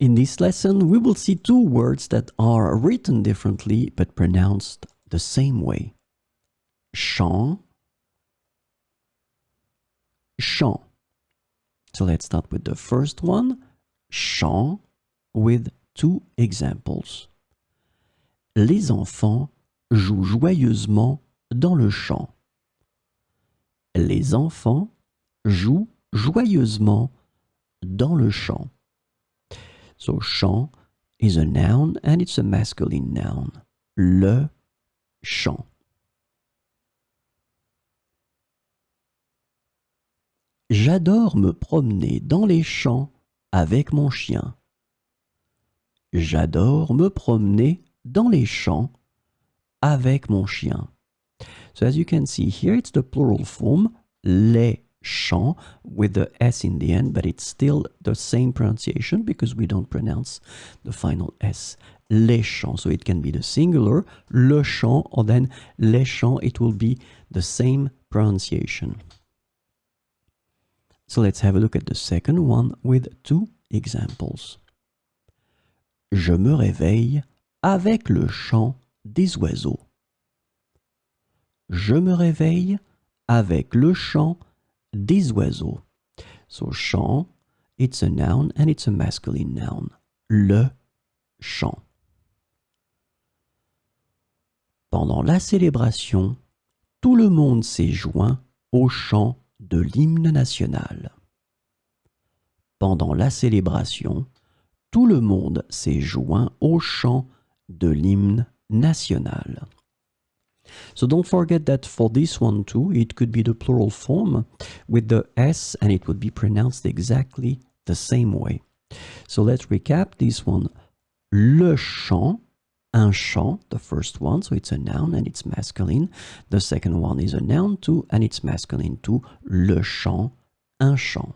In this lesson, we will see two words that are written differently but pronounced the same way. Chant, chant. So let's start with the first one, chant, with two examples. Les enfants jouent joyeusement dans le champ. Les enfants jouent joyeusement dans le champ. So chant is a noun and it's a masculine noun. Le champ. J'adore me promener dans les champs avec mon chien. J'adore me promener dans les champs avec mon chien. So as you can see here, it's the plural form, les champs, with the S in the end, but it's still the same pronunciation because we don't pronounce the final S. Les champs, so it can be the singular, le champ, or then les champs, it will be the same pronunciation. So let's have a look at the second one with two examples. Je me réveille avec le chant des oiseaux. Je me réveille avec le chant des oiseaux. So chant, it's a noun and it's a masculine noun. Le chant. Pendant la célébration, tout le monde s'est joint au chant de l'hymne national. Pendant la célébration, tout le monde s'est joint au chant de l'hymne national. So don't forget that for this one too, it could be the plural form with the S and it would be pronounced exactly the same way. So let's recap this one. Le chant, un chant, the first one, so it's a noun and it's masculine. The second one is a noun too and it's masculine too. Le chant, un chant.